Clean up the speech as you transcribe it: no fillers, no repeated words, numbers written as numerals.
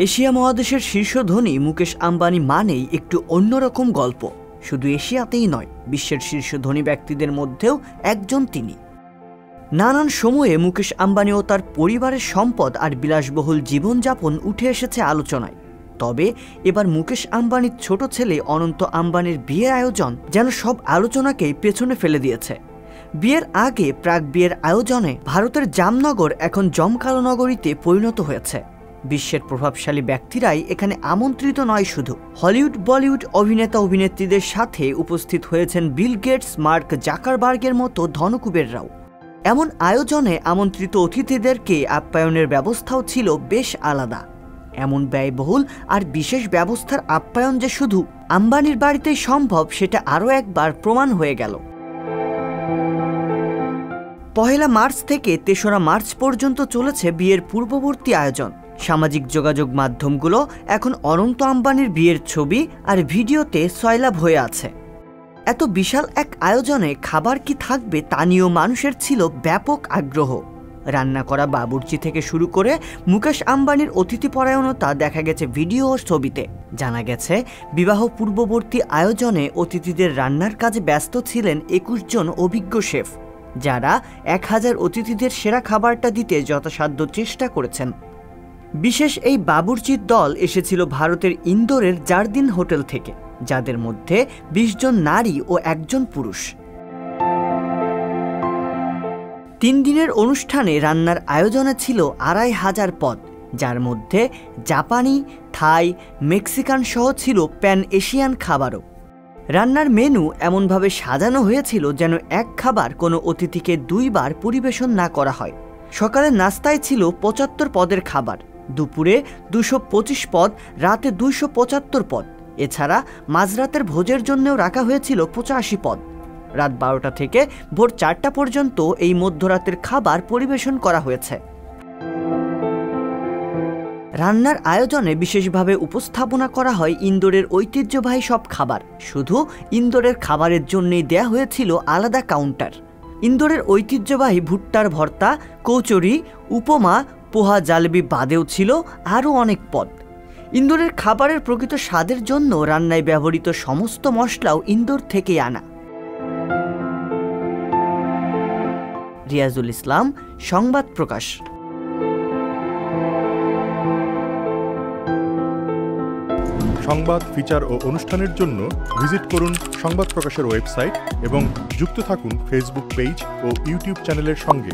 Asia মহাদেশের শীর্ষ ধনী মুকেশ আম্বানি মানেই একটু অন্যরকম গল্প। শুধু এশিয়াতেই নয়, বিশ্বের শীর্ষ ধনী ব্যক্তিদের মধ্যেও একজন তিনি। নানান সময়ে মুকেশ আম্বানি ও তার পরিবারের সম্পদ আর বিলাসবহুল জীবনযাপন উঠে এসেছে আলোচনায়। তবে এবার মুকেশ আম্বানির ছোট ছেলে অনন্ত আম্বানির বিয়ের আয়োজন যেন সব আলোচনাকেই পেছনে ফেলে দিয়েছে। বিয়ের আগে প্রাক বিয়ের আয়োজনে ভারতের জামনগর এখন জমকালো নগরীতে পরিণত হয়েছে। বিশ্বের প্রভাবশালী ব্যক্তিরাই এখানে আমন্ত্রিত নয়, শুধু হলিউড বলিউড অভিনেতা অভিনেত্রীদের সাথে উপস্থিত হয়েছেন বিল গেটস, মার্ক জাকারবার্গের মতো ধনকুবেররাও। এমন আয়োজনে আমন্ত্রিত অতিথিদেরকে আপ্যায়নের ব্যবস্থাও ছিল বেশ আলাদা। এমন ব্যয়বহুল আর বিশেষ ব্যবস্থার আপ্যায়ন যে শুধু আম্বানির বাড়িতেই সম্ভব, সেটা আরও একবার প্রমাণ হয়ে গেল। 1 মার্চ থেকে 3 মার্চ পর্যন্ত চলেছে বিয়ের পূর্ববর্তী আয়োজন। সামাজিক যোগাযোগ মাধ্যমগুলো এখন অনন্ত আম্বানির বিয়ের ছবি আর ভিডিওতে সয়লাভ হয়ে আছে। এত বিশাল এক আয়োজনে খাবার কি থাকবে তা নিয়েও মানুষের ছিল ব্যাপক আগ্রহ। রান্না করা বাবুর্চি থেকে শুরু করে মুকেশ আম্বানির অতিথিপরায়ণতা দেখা গেছে ভিডিও ও ছবিতে। জানা গেছে বিবাহ পূর্ববর্তী আয়োজনে অতিথিদের রান্নার কাজে ব্যস্ত ছিলেন 21 জন অভিজ্ঞ শেফ, যারা 1000 অতিথিদের সেরা খাবারটা দিতে যথাসাধ্য চেষ্টা করেছেন। বিশেষ এই বাবুর্চির দল এসেছিল ভারতের ইন্দোরের জার্দিন হোটেল থেকে, যাদের মধ্যে 20 জন নারী ও 1 জন পুরুষ। 3 দিনের অনুষ্ঠানে রান্নার আয়োজনে ছিল 2500 পদ, যার মধ্যে জাপানি, থাই, মেক্সিকান সহ ছিল প্যান এশিয়ান খাবারও। রান্নার মেনু এমনভাবে সাজানো হয়েছিল যেন এক খাবার কোনো অতিথিকে 2 বার পরিবেশন না করা হয়। সকালের নাস্তায় ছিল 75 পদের খাবার, দুপুরে 225 পদ, রাতে 275 পদ। এছাড়া মাঝরাতের ভোজের জন্যও রাখা হয়েছিল 85 পদ। রাত 12টা থেকে ভোর 4টা পর্যন্ত এই মধ্যরাতের খাবার পরিবেশন করা হয়েছে। রান্নার আয়োজনে বিশেষভাবে উপস্থাপনা করা হয় ইন্দোরের ঐতিহ্যবাহী সব খাবার। শুধু ইন্দোরের খাবারের জন্যই দেয়া হয়েছিল আলাদা কাউন্টার। ইন্দোরের ঐতিহ্যবাহী ভুট্টার ভর্তা, কচুরি, উপমা, পোহা, জালেবি বাদেও ছিল আরও অনেক পদ। ইন্দোরের খাবারের প্রকৃত স্বাদের জন্য রান্নায় ব্যবহৃত সমস্ত মশলাও ইন্দোর থেকেই আনা। রিয়াজুল ইসলাম, সংবাদ প্রকাশ। সংবাদ, ফিচার ও অনুষ্ঠানের জন্য ভিজিট করুন সংবাদ প্রকাশের ওয়েবসাইট এবং যুক্ত থাকুন ফেসবুক পেজ ও ইউটিউব চ্যানেলের সঙ্গে।